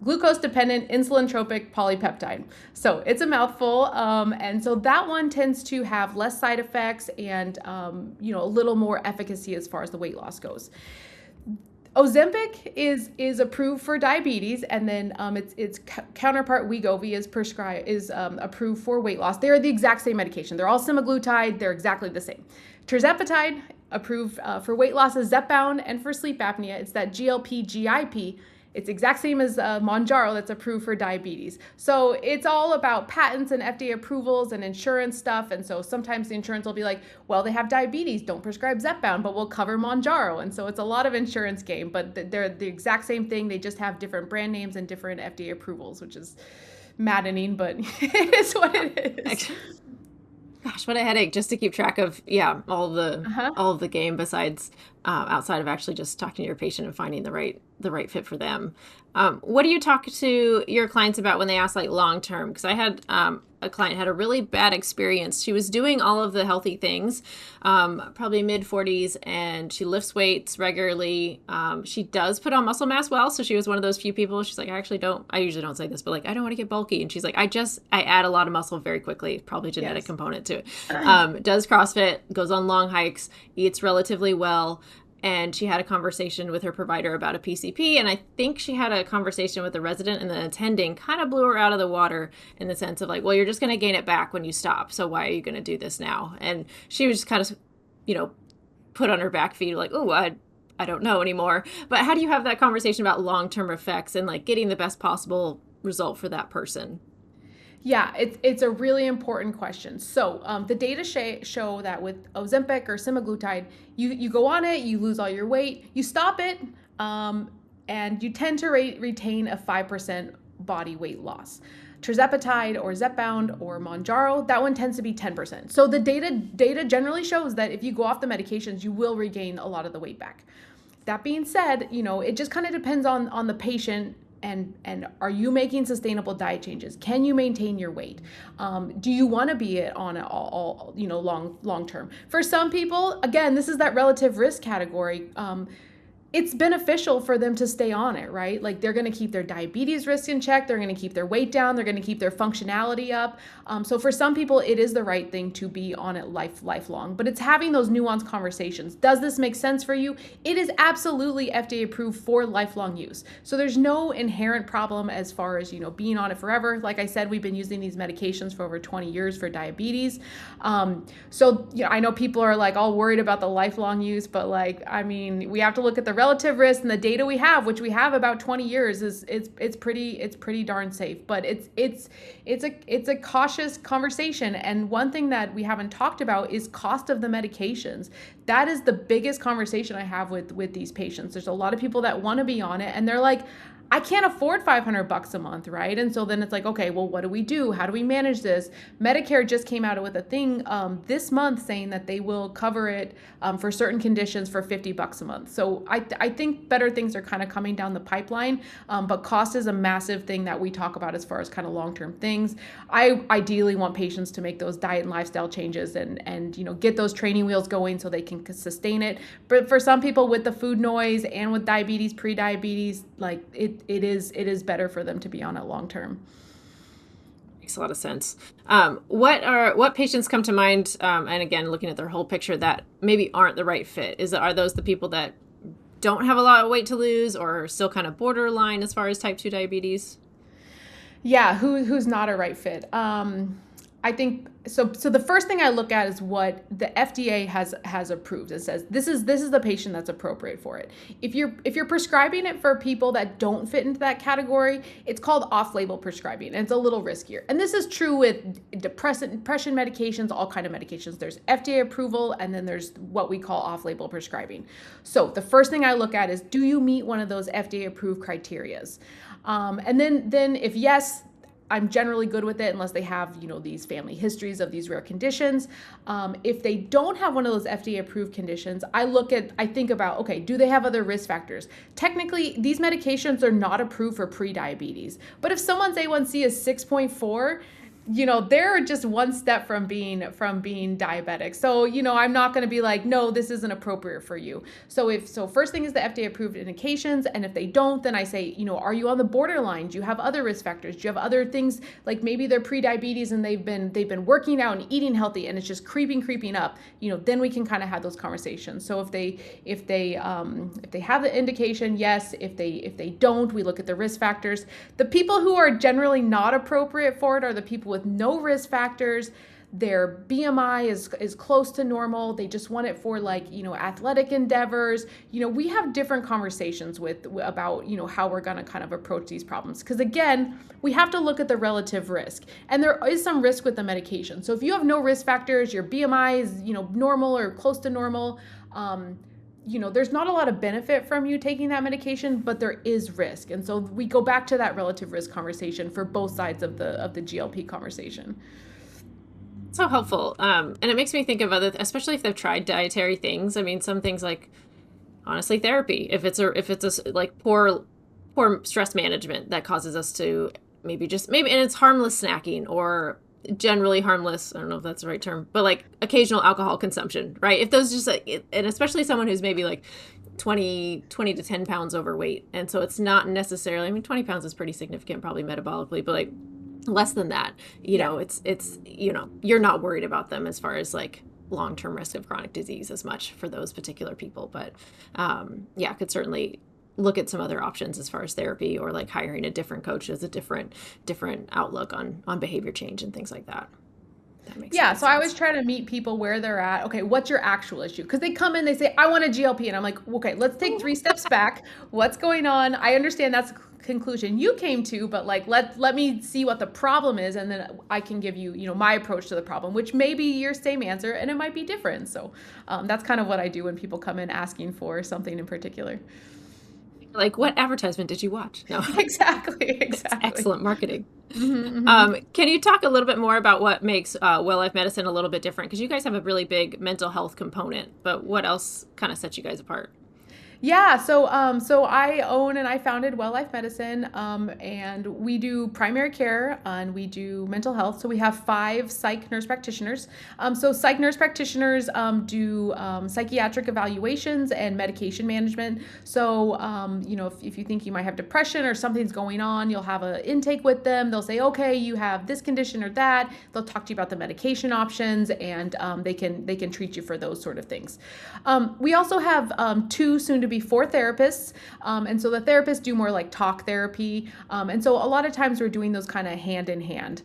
glucose-dependent insulin-tropic polypeptide. So it's a mouthful, and so that one tends to have less side effects and a little more efficacy as far as the weight loss goes. Ozempic is approved for diabetes, and then its counterpart Wegovy is approved for weight loss. They're the exact same medication. They're all semaglutide. They're exactly the same. Tirzepatide approved for weight loss is Zepbound, and for sleep apnea, it's that GLP-GIP. It's exact same as Mounjaro that's approved for diabetes. So it's all about patents and FDA approvals and insurance stuff. And so sometimes the insurance will be like, well, they have diabetes, don't prescribe Zepbound, but we'll cover Mounjaro. And so it's a lot of insurance game, but they're the exact same thing. They just have different brand names and different FDA approvals, which is maddening, but it is what it is. Gosh, what a headache just to keep track of, all of the game besides outside of actually just talking to your patient and finding the right fit for them. What do you talk to your clients about when they ask like long term? Because I had a client had a really bad experience. She was doing all of the healthy things, probably mid 40s, and she lifts weights regularly. She does put on muscle mass well, so she was one of those few people. She's like, I usually don't say this, but like, I don't want to get bulky. And she's like, I add a lot of muscle very quickly, probably genetic component to it. Does CrossFit, goes on long hikes, eats relatively well. And she had a conversation with her provider about a PCP. And I think she had a conversation with the resident, and the attending kind of blew her out of the water in the sense of like, well, you're just going to gain it back when you stop. So why are you going to do this now? And she was just kind of, put on her back feet like, oh, I don't know anymore. But how do you have that conversation about long-term effects and like getting the best possible result for that person? Yeah, it's a really important question. So the data show that with Ozempic or semaglutide, you go on it, you lose all your weight, you stop it, and you tend to retain a 5% body weight loss. Tirzepatide or Zepbound or Mounjaro, that one tends to be 10%. So the data generally shows that if you go off the medications, you will regain a lot of the weight back. That being said, it just kind of depends on the patient. And are you making sustainable diet changes? Can you maintain your weight? Do you want to be on it all long term? For some people, again, this is that relative risk category. it's beneficial for them to stay on it, right? Like they're going to keep their diabetes risk in check. They're going to keep their weight down. They're going to keep their functionality up. So for some people, it is the right thing to be on it lifelong. But it's having those nuanced conversations. Does this make sense for you? It is absolutely FDA approved for lifelong use. So there's no inherent problem as far as, being on it forever. Like I said, we've been using these medications for over 20 years for diabetes. I know people are like all worried about the lifelong use, but we have to look at the relative risk, and the data we have, which we have about 20 years, it's pretty darn safe. But it's a cautious conversation. And one thing that we haven't talked about is cost of the medications. That is the biggest conversation I have with these patients. There's a lot of people that want to be on it, and they're like, I can't afford $500 a month, right? And so then it's like, okay, well, what do we do? How do we manage this? Medicare just came out with a thing this month saying that they will cover it for certain conditions for $50 a month. So I think better things are kind of coming down the pipeline, but cost is a massive thing that we talk about as far as kind of long-term things. I ideally want patients to make those diet and lifestyle changes and get those training wheels going so they can sustain it. But for some people with the food noise and with diabetes, pre-diabetes, like it is better for them to be on it long term. Makes a lot of sense. What patients come to mind, and again, looking at their whole picture, that maybe aren't the right fit? Are those the people that don't have a lot of weight to lose, or are still kind of borderline as far as type 2 diabetes? Yeah, who's not a right fit? I think so. So the first thing I look at is what the FDA has approved. It says this is the patient that's appropriate for it. If you're prescribing it for people that don't fit into that category, it's called off-label prescribing, and it's a little riskier. And this is true with depression medications, all kind of medications. There's FDA approval, and then there's what we call off-label prescribing. So the first thing I look at is, do you meet one of those FDA approved criterias? And then if yes, I'm generally good with it unless they have, these family histories of these rare conditions. If they don't have one of those FDA approved conditions, I think about, okay, do they have other risk factors? Technically, these medications are not approved for pre-diabetes. But if someone's A1C is 6.4, they're just one step from being diabetic. So, I'm not going to be like, no, this isn't appropriate for you. So first thing is the FDA approved indications. And if they don't, then I say, are you on the borderline? Do you have other risk factors? Do you have other things, like maybe they're pre-diabetes and they've been working out and eating healthy and it's just creeping up, then we can kind of have those conversations. So if they have the indication, yes. If they don't, we look at the risk factors. The people who are generally not appropriate for it are the people with no risk factors. Their BMI is close to normal. They just want it for athletic endeavors. We have different conversations about how we're going to kind of approach these problems. Because again, we have to look at the relative risk, and there is some risk with the medication. So if you have no risk factors, your BMI is normal or close to normal, there's not a lot of benefit from you taking that medication, but there is risk. And so we go back to that relative risk conversation for both sides of the GLP conversation. So helpful. And it makes me think of especially if they've tried dietary things. I mean, some things like, honestly, therapy. If it's like poor stress management that causes us to maybe, and it's harmless snacking or generally harmless, I don't know if that's the right term, but like occasional alcohol consumption, right? If those and especially someone who's maybe like 20 to 10 pounds overweight. And so it's not necessarily, 20 pounds is pretty significant, probably metabolically, but like less than that, it's you're not worried about them as far as like long-term risk of chronic disease as much for those particular people. But could certainly look at some other options as far as therapy or like hiring a different coach as a different outlook on behavior change and things like that. That makes sense. So I always try to meet people where they're at. Okay, what's your actual issue? Because they come in, they say, I want a GLP. And I'm like, okay, let's take 3 steps back. What's going on? I understand that's the conclusion you came to, but like, let me see what the problem is. And then I can give you, my approach to the problem, which may be your same answer and it might be different. So that's kind of what I do when people come in asking for something in particular. Like, what advertisement did you watch? No. Exactly. Excellent marketing. Mm-hmm. Can you talk a little bit more about what makes Well Life Medicine a little bit different? Because you guys have a really big mental health component, but what else kind of sets you guys apart? Yeah, so I own and I founded Well Life Medicine, and we do primary care and we do mental health. So we have 5 psych nurse practitioners. So psych nurse practitioners do psychiatric evaluations and medication management. So if you think you might have depression or something's going on, you'll have an intake with them. They'll say, okay, you have this condition or that. They'll talk to you about the medication options, and they can treat you for those sort of things. We also have 2 soon to be 4 therapists. And so the therapists do more like talk therapy. And so a lot of times we're doing those kind of hand in hand.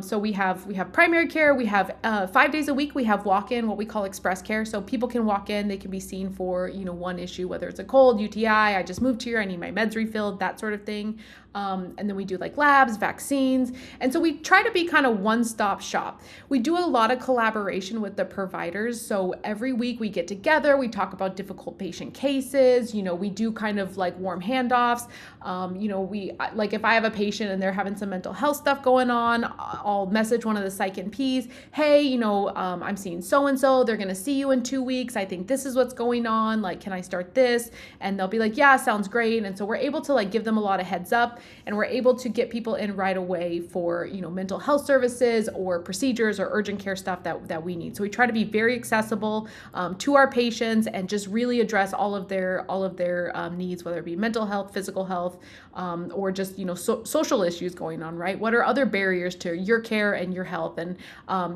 So we have primary care. We have 5 days a week. We have walk-in, what we call express care. So people can walk in. They can be seen for one issue, whether it's a cold, UTI, I just moved here, I need my meds refilled, that sort of thing. And then we do like labs, vaccines. And so we try to be kind of one-stop shop. We do a lot of collaboration with the providers. So every week we get together, we talk about difficult patient cases. We do kind of like warm handoffs. We like if I have a patient and they're having some mental health stuff going on, I'll message one of the psych NPs, hey, I'm seeing so-and-so, they're going to see you in 2 weeks. I think this is what's going on. Like, can I start this? And they'll be like, yeah, sounds great. And so we're able to like give them a lot of heads up, and we're able to get people in right away for mental health services or procedures or urgent care stuff that we need. So we try to be very accessible to our patients and just really address all of their needs, whether it be mental health, physical health, or just social issues going on. Right? What are other barriers to your care and your health? And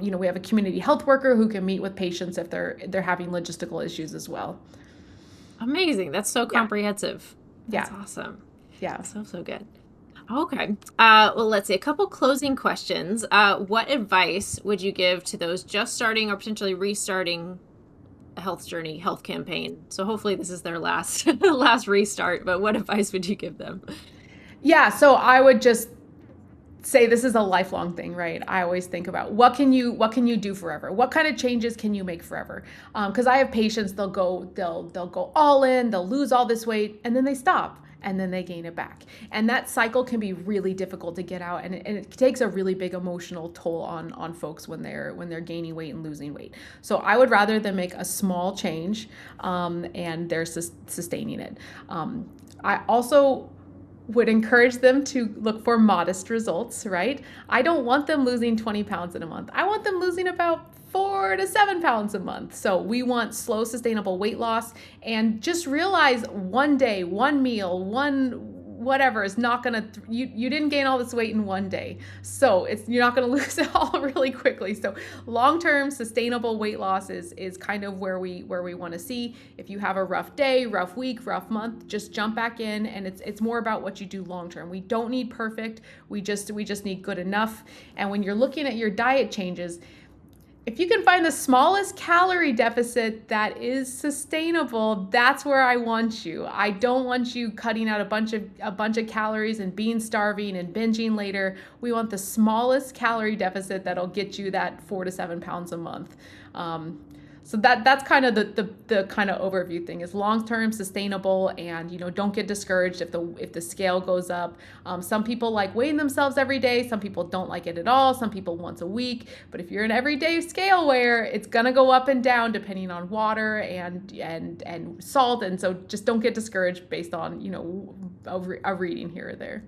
we have a community health worker who can meet with patients if they're having logistical issues as well. Amazing. That's so comprehensive. That's Yeah. awesome. Yeah. So good. Okay. Well, let's see. A couple closing questions. What advice would you give to those just starting or potentially restarting a health journey, health campaign? So hopefully this is their last last restart, but what advice would you give them? Yeah. So I would just say this is a lifelong thing, right? I always think about what can you do forever? What kind of changes can you make forever? Because I have patients, they'll go all in, they'll lose all this weight, and then they stop. And then they gain it back. And that cycle can be really difficult to get out. And it takes a really big emotional toll on folks when they're gaining weight and losing weight. So I would rather them make a small change and they're sustaining it. I also would encourage them to look for modest results, right? I don't want them losing 20 pounds in a month. I want them losing about 4 to 7 pounds a month. So we want slow, sustainable weight loss, and just realize one day, one meal, one whatever is not gonna you didn't gain all this weight in one day, so you're not gonna lose it all really quickly. So long-term sustainable weight loss is kind of where we want to see. If you have a rough day, rough week, rough month, just jump back in, and it's more about what you do long-term. We don't need perfect, we just need good enough. And when you're looking at your diet changes, if you can find the smallest calorie deficit that is sustainable, that's where I want you. I don't want you cutting out a bunch of calories and being starving and binging later. We want the smallest calorie deficit that'll get you that 4 to 7 pounds a month. So that's kind of the kind of overview thing is long-term sustainable, and don't get discouraged if the scale goes up. Some people like weighing themselves every day. Some people don't like it at all. Some people once a week. But if you're an everyday scale wearer, it's gonna go up and down depending on water and salt. And so just don't get discouraged based on a reading here or there.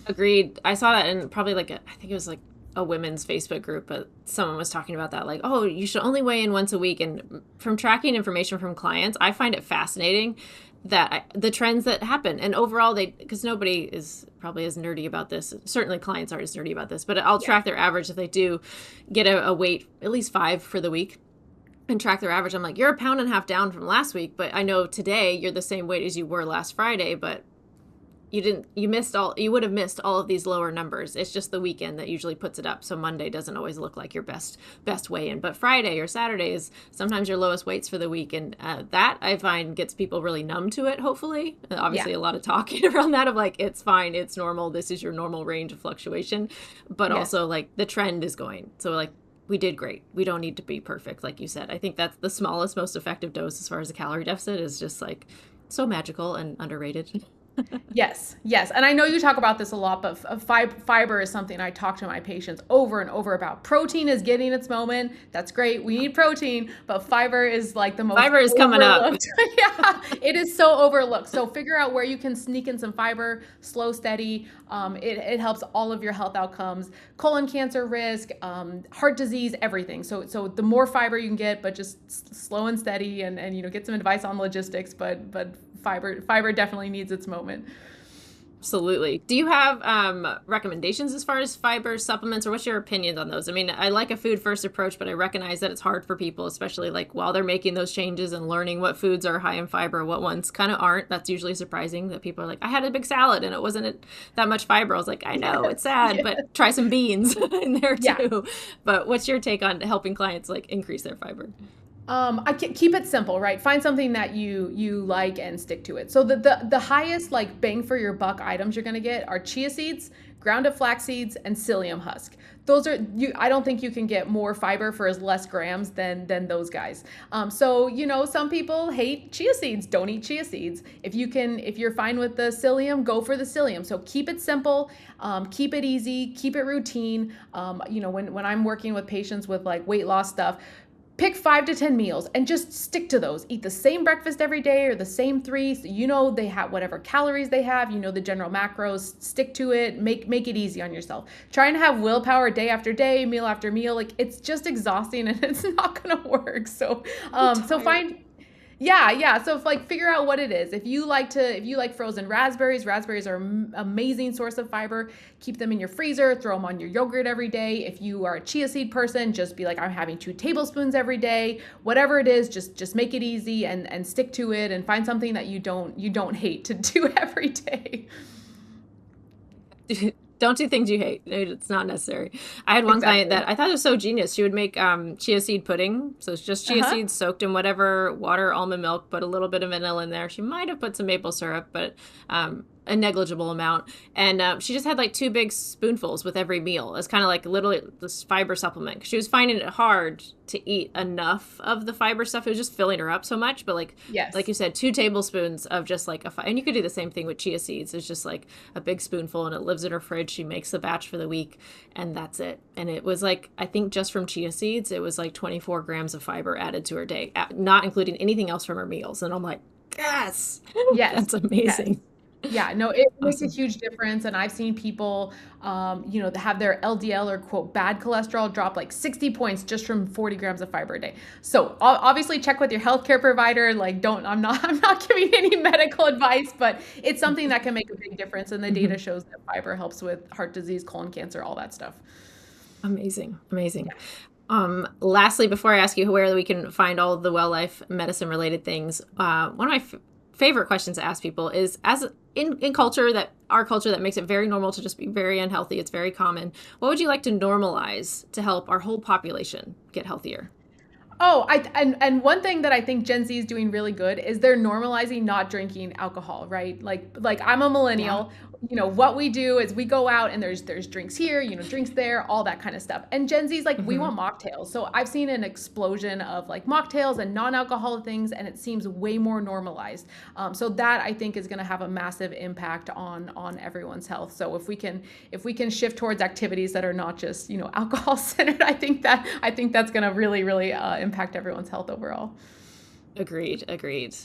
Agreed. I saw that in probably I think it was like a women's Facebook group, but someone was talking about that, like, oh, you should only weigh in once a week. And from tracking information from clients, I find it fascinating that the trends that happen. And overall, because nobody is probably as nerdy about this. Certainly clients aren't as nerdy about this, but I'll track their average if they do get a weight, at least 5 for the week, and track their average. I'm like, you're 1.5 pounds down from last week, but I know today you're the same weight as you were last Friday, but you would have missed all of these lower numbers. It's just the weekend that usually puts it up. So Monday doesn't always look like your best weigh in, but Friday or Saturday is sometimes your lowest weights for the week. And that I find gets people really numb to it. Hopefully, obviously a lot of talking around that of like, it's fine, it's normal. This is your normal range of fluctuation, but also like the trend is going. So like, we did great. We don't need to be perfect. Like you said, I think that's the smallest, most effective dose as far as the calorie deficit is just like so magical and underrated. Yes, yes. And I know you talk about this a lot, but fiber is something I talk to my patients over and over about. Protein is getting its moment. That's great. We need protein, but fiber is like the most Fiber is coming up. overlooked. Yeah, it is so overlooked. So figure out where you can sneak in some fiber, slow, steady. It helps all of your health outcomes, colon cancer risk, heart disease, everything. So the more fiber you can get, but just slow and steady, and get some advice on logistics. But fiber definitely needs its moment. Absolutely. Do you have recommendations as far as fiber supplements, or what's your opinions on those? I mean, I like a food first approach, but I recognize that it's hard for people, especially like while they're making those changes and learning what foods are high in fiber, what ones kind of aren't. That's usually surprising that people are like, I had a big salad and it wasn't that much fiber. I was like, I know it's sad, Yeah. but try some beans in there Yeah. too. But what's your take on helping clients like increase their fiber? Keep it simple, right? Find something that you like and stick to it. So the highest like bang for your buck items you're gonna get are chia seeds, ground up flax seeds, and psyllium husk. Those are you. I don't think you can get more fiber for as less grams than those guys. So some people hate chia seeds. Don't eat chia seeds. If you're fine with the psyllium, go for the psyllium. So keep it simple, keep it easy, keep it routine. When I'm working with patients with like weight loss stuff, pick 5 to 10 meals and just stick to those. Eat the same breakfast every day or the same three. So they have whatever calories they have, the general macros, stick to it, make it easy on yourself. Trying to have willpower day after day, meal after meal, like it's just exhausting and it's not gonna work. So find yeah. So figure out what it is. If you like frozen raspberries are amazing source of fiber. Keep them in your freezer, throw them on your yogurt every day. If you are a chia seed person, just be like, I'm having 2 tablespoons every day. Whatever it is, just make it easy and stick to it, and find something that you don't hate to do every day. Don't do things you hate. It's not necessary. I had one client Exactly. that I thought was so genius. She would make chia seed pudding. So it's just chia Uh-huh. seeds soaked in whatever water, almond milk, put a little bit of vanilla in there. She might have put some maple syrup, but a negligible amount. And she just had like 2 big spoonfuls with every meal. It's kind of like literally this fiber supplement. 'Cause she was finding it hard to eat enough of the fiber stuff. It was just filling her up so much. But like Yes. you said, 2 tablespoons of just like and you could do the same thing with chia seeds. It's just like a big spoonful and it lives in her fridge. She makes the batch for the week and that's it. And it was like, I think just from chia seeds, it was like 24 grams of fiber added to her day, not including anything else from her meals. And I'm like, yes, Yes. that's Yes. amazing. Yeah, no, it makes a Awesome. huge difference. And I've seen people, have their LDL or quote bad cholesterol drop like 60 points just from 40 grams of fiber a day. So obviously check with your healthcare provider. Like, I'm not giving any medical advice, but it's something that can make a big difference. And the data Mhm. shows that fiber helps with heart disease, colon cancer, all that stuff. Amazing. Amazing. Lastly, before I ask you where we can find all of the well life medicine related things, one of my favorite questions to ask people is, as in culture, that our culture that makes it very normal to just be very unhealthy, it's very common. What would you like to normalize to help our whole population get healthier? Oh, and one thing that I think Gen Z is doing really good is they're normalizing not drinking alcohol, right? Like I'm a Yeah. millennial. What we do is we go out and there's drinks here, drinks there, all that kind of stuff. And Gen Z's like, we Hmm. want mocktails. So I've seen an explosion of like mocktails and non-alcoholic things, and it seems way more normalized. So that I think is going to have a massive impact on everyone's health. So if we can shift towards activities that are not just alcohol centered, I think that's going to really impact everyone's health overall. Agreed. Agreed.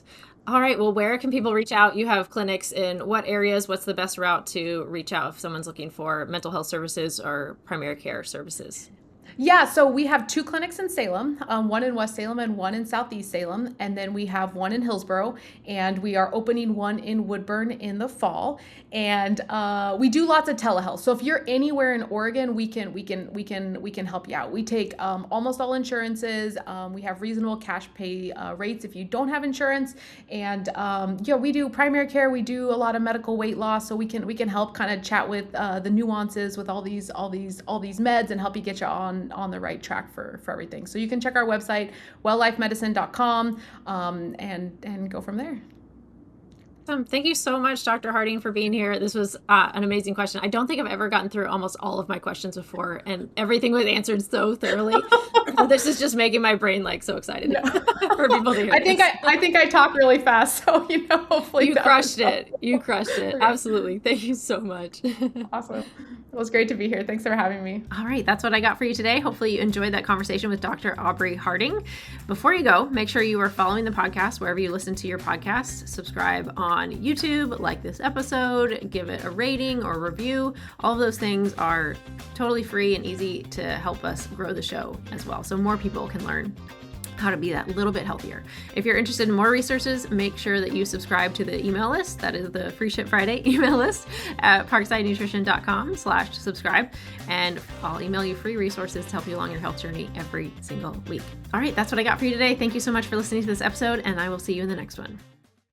All right. Well, where can people reach out? You have clinics in what areas? What's the best route to reach out if someone's looking for mental health services or primary care services? Yeah, so we have 2 clinics in Salem, one in West Salem and one in Southeast Salem, and then we have one in Hillsborough, and we are opening one in Woodburn in the fall. And we do lots of telehealth. So if you're anywhere in Oregon, we can help you out. We take almost all insurances. We have reasonable cash pay rates if you don't have insurance, and yeah, we do primary care. We do a lot of medical weight loss, so we can help kind of chat with the nuances with all these meds and help you get you on the right track for everything. So you can check our website, welllifemedicine.com, and go from there. Awesome. Thank you so much, Dr. Harding, for being here. This was an amazing question. I don't think I've ever gotten through almost all of my questions before, and everything was answered so thoroughly. This is just making my brain like so excited for people to hear. I think I talk really fast, so hopefully you crushed it. You crushed it. Absolutely. Thank you so much. Awesome. It was great to be here. Thanks for having me. All right, that's what I got for you today. Hopefully you enjoyed that conversation with Dr. Aubrey Harding. Before you go, make sure you are following the podcast wherever you listen to your podcasts. Subscribe on YouTube, like this episode, give it a rating or review. All of those things are totally free and easy to help us grow the show as well, so more people can learn how to be that little bit healthier. If you're interested in more resources, make sure that you subscribe to the email list. That is the Free Ship Friday email list at parksidenutrition.com/subscribe. And I'll email you free resources to help you along your health journey every single week. All right, that's what I got for you today. Thank you so much for listening to this episode, and I will see you in the next one.